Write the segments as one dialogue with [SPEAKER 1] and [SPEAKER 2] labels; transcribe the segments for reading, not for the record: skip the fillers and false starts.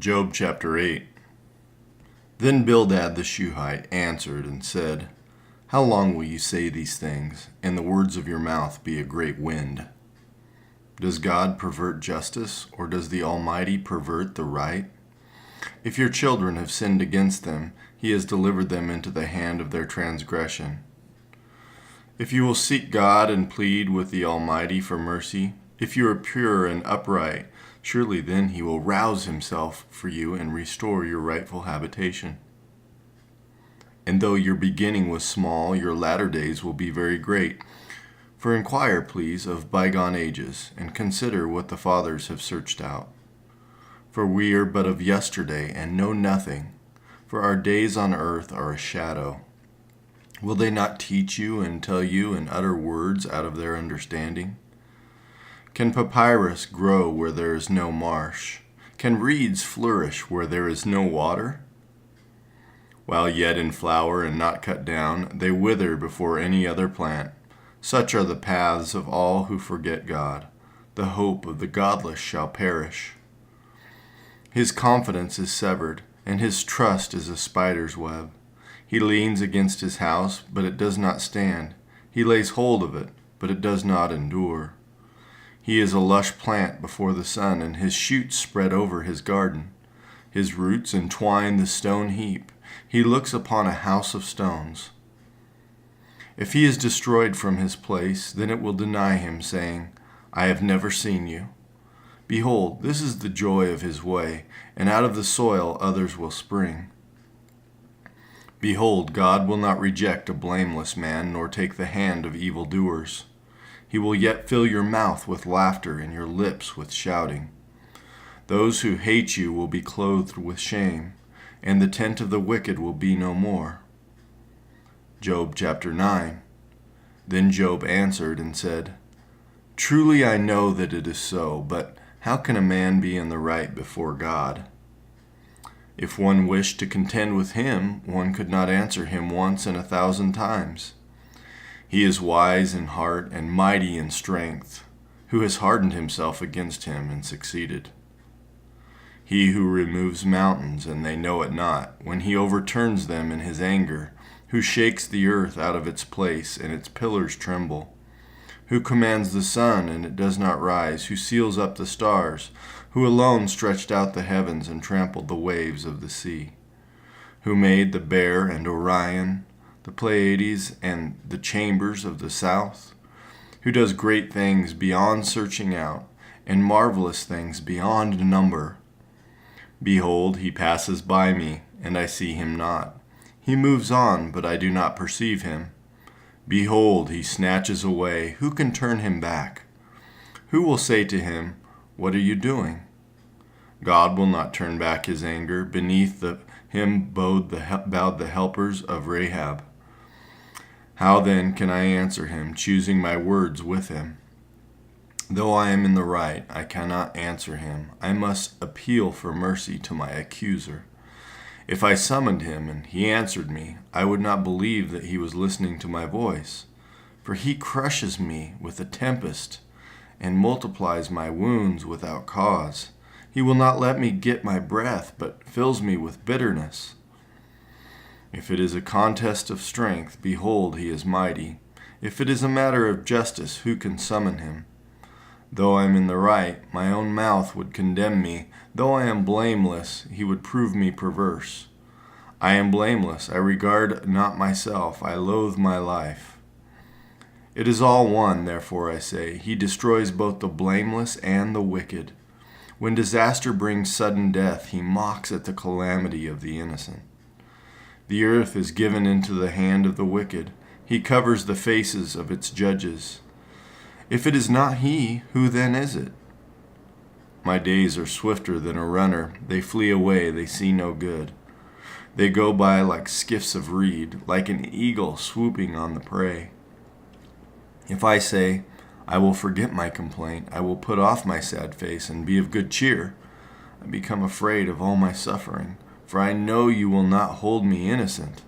[SPEAKER 1] Job chapter 8. Then Bildad the Shuhite answered and said, How long will you say these things, and the words of your mouth be a great wind? Does God pervert justice, or does the Almighty pervert the right? If your children have sinned against them, he has delivered them into the hand of their transgression. If you will seek God and plead with the Almighty for mercy, if you are pure and upright, surely then he will rouse himself for you and restore your rightful habitation. And though your beginning was small, your latter days will be very great. For inquire, please, of bygone ages, and consider what the fathers have searched out. For we are but of yesterday, and know nothing, for our days on earth are a shadow. Will they not teach you and tell you and utter words out of their understanding? Can papyrus grow where there is no marsh? Can reeds flourish where there is no water? While yet in flower and not cut down, they wither before any other plant. Such are the paths of all who forget God. The hope of the godless shall perish. His confidence is severed, and his trust is a spider's web. He leans against his house, but it does not stand. He lays hold of it, but it does not endure. He is a lush plant before the sun, and his shoots spread over his garden. His roots entwine the stone heap. He looks upon a house of stones. If he is destroyed from his place, then it will deny him, saying, I have never seen you. Behold, this is the joy of his way, and out of the soil others will spring. Behold, God will not reject a blameless man, nor take the hand of evildoers. He will yet fill your mouth with laughter and your lips with shouting. Those who hate you will be clothed with shame, and the tent of the wicked will be no more. Job chapter 9. Then Job answered and said, Truly I know that it is so, but how can a man be in the right before God? If one wished to contend with him, one could not answer him once in 1,000 times. He is wise in heart and mighty in strength, who has hardened himself against him and succeeded. He who removes mountains, and they know it not, when he overturns them in his anger, who shakes the earth out of its place, and its pillars tremble, who commands the sun, and it does not rise, who seals up the stars, who alone stretched out the heavens and trampled the waves of the sea, who made the Bear and Orion, the Pleiades and the chambers of the south, who does great things beyond searching out, and marvelous things beyond number. Behold, he passes by me, and I see him not. He moves on, but I do not perceive him. Behold, he snatches away. Who can turn him back? Who will say to him, What are you doing? God will not turn back his anger. Beneath him bowed the helpers of Rahab. How then can I answer him, choosing my words with him? Though I am in the right, I cannot answer him. I must appeal for mercy to my accuser. If I summoned him and he answered me, I would not believe that he was listening to my voice. For he crushes me with a tempest and multiplies my wounds without cause. He will not let me get my breath, but fills me with bitterness. If it is a contest of strength, behold, he is mighty. If it is a matter of justice, who can summon him? Though I am in the right, my own mouth would condemn me. Though I am blameless, he would prove me perverse. I am blameless. I regard not myself. I loathe my life. It is all one, therefore I say. He destroys both the blameless and the wicked. When disaster brings sudden death, he mocks at the calamity of the innocent. The earth is given into the hand of the wicked. He covers the faces of its judges. If it is not he, who then is it? My days are swifter than a runner. They flee away, they see no good. They go by like skiffs of reed, like an eagle swooping on the prey. If I say, I will forget my complaint, I will put off my sad face and be of good cheer, I become afraid of all my suffering, for I know you will not hold me innocent.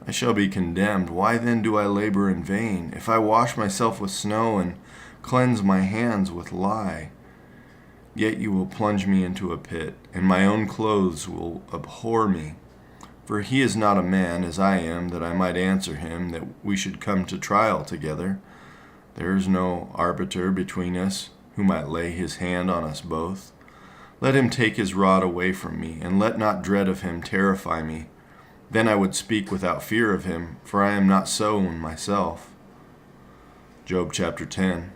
[SPEAKER 1] I shall be condemned. Why then do I labor in vain? If I wash myself with snow and cleanse my hands with lye, Yet you will plunge me into a pit, and my own clothes will abhor me. For he is not a man as I am, that I might answer him, that we should come to trial together. There is no arbiter between us, who might lay his hand on us both. Let him take his rod away from me, and let not dread of him terrify me. Then I would speak without fear of him, for I am not so in myself. Job chapter 10.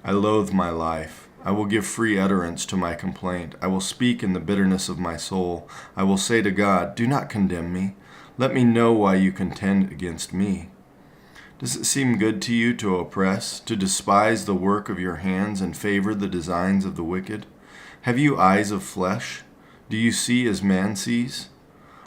[SPEAKER 1] I loathe my life. I will give free utterance to my complaint. I will speak in the bitterness of my soul. I will say to God, do not condemn me. Let me know why you contend against me. Does it seem good to you to oppress, to despise the work of your hands and favor the designs of the wicked? Have you eyes of flesh? Do you see as man sees?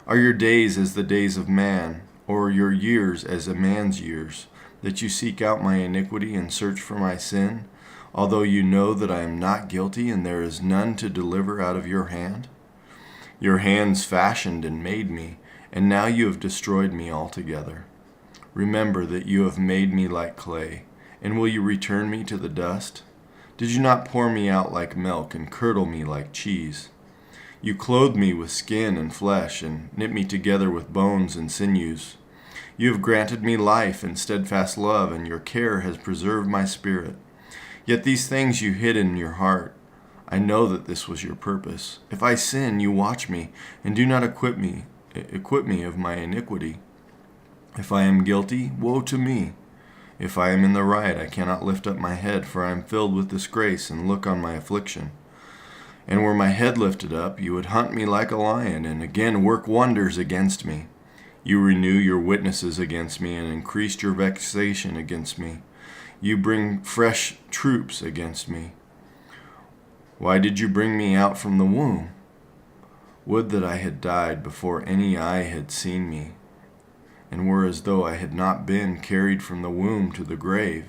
[SPEAKER 1] Are your days as the days of man, or your years as a man's years, that you seek out my iniquity and search for my sin, although you know that I am not guilty and there is none to deliver out of your hand? Your hands fashioned and made me, and now you have destroyed me altogether. Remember that you have made me like clay, and will you return me to the dust? Did you not pour me out like milk and curdle me like cheese? You clothed me with skin and flesh, and knit me together with bones and sinews. You have granted me life and steadfast love, and your care has preserved my spirit. Yet these things you hid in your heart. I know that this was your purpose. If I sin, you watch me, and do not equip me of my iniquity. If I am guilty, woe to me. If I am in the right, I cannot lift up my head, for I am filled with disgrace and look on my affliction. And were my head lifted up, you would hunt me like a lion, and again work wonders against me. You renew your witnesses against me, and increased your vexation against me. You bring fresh troops against me. Why did you bring me out from the womb? Would that I had died before any eye had seen me, and were as though I had not been carried from the womb to the grave.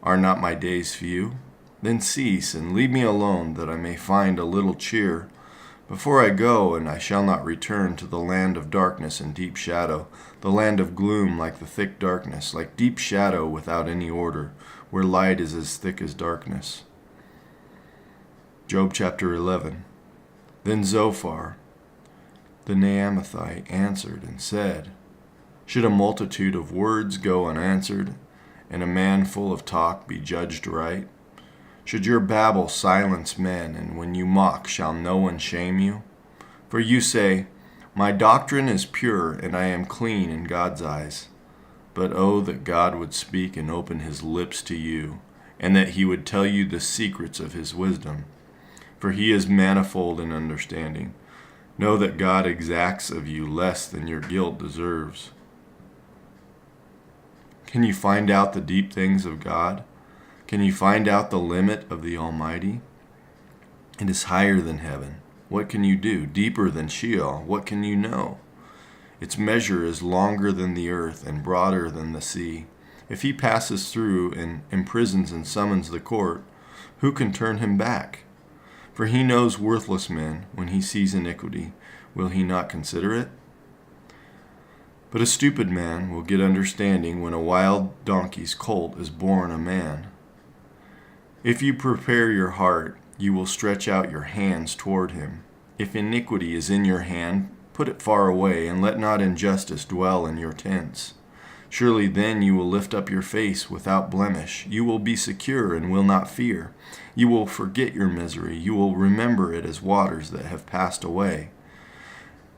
[SPEAKER 1] Are not my days few? Then cease, and leave me alone, that I may find a little cheer. Before I go, and I shall not return, to the land of darkness and deep shadow, the land of gloom like the thick darkness, like deep shadow without any order, where light is as thick as darkness. Job chapter 11. Then Zophar, the Naamathite, answered and said, should a multitude of words go unanswered, and a man full of talk be judged right? Should your babble silence men, and when you mock shall no one shame you? For you say, my doctrine is pure, and I am clean in God's eyes. But oh, that God would speak and open his lips to you, and that he would tell you the secrets of his wisdom. For he is manifold in understanding. Know that God exacts of you less than your guilt deserves. Can you find out the deep things of God? Can you find out the limit of the Almighty? It is higher than heaven. What can you do? Deeper than Sheol. What can you know? Its measure is longer than the earth and broader than the sea. If he passes through and imprisons and summons the court, who can turn him back? For he knows worthless men. When he sees iniquity, will he not consider it? But a stupid man will get understanding when a wild donkey's colt is born a man. If you prepare your heart, you will stretch out your hands toward him. If iniquity is in your hand, put it far away, and let not injustice dwell in your tents. Surely then you will lift up your face without blemish. You will be secure and will not fear. You will forget your misery. You will remember it as waters that have passed away.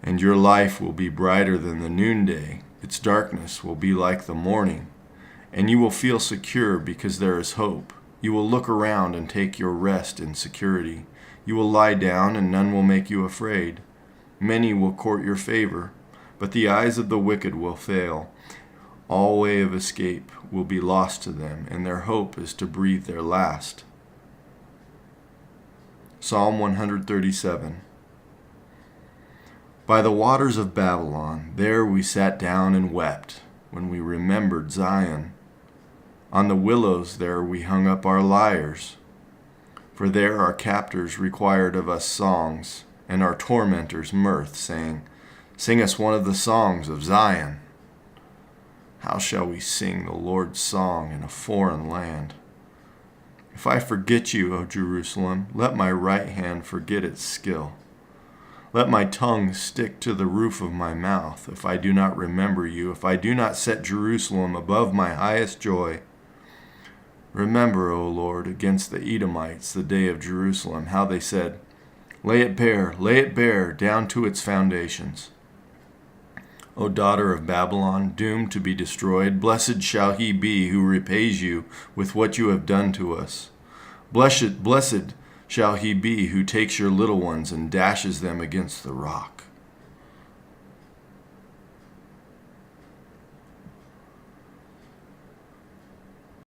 [SPEAKER 1] And your life will be brighter than the noonday. Its darkness will be like the morning. And you will feel secure because there is hope. You will look around and take your rest in security. You will lie down and none will make you afraid. Many will court your favor, but the eyes of the wicked will fail. All way of escape will be lost to them, and their hope is to breathe their last. Psalm 137. By the waters of Babylon, there we sat down and wept, when we remembered Zion. On the willows there we hung up our lyres. For there our captors required of us songs, and our tormentors mirth, saying, sing us one of the songs of Zion. How shall we sing the Lord's song in a foreign land? If I forget you, O Jerusalem, let my right hand forget its skill. Let my tongue stick to the roof of my mouth if I do not remember you, if I do not set Jerusalem above my highest joy. Remember, O Lord, against the Edomites the day of Jerusalem, how they said, lay it bare, down to its foundations. O daughter of Babylon, doomed to be destroyed, blessed shall he be who repays you with what you have done to us. Blessed shall he be who takes your little ones and dashes them against the rock.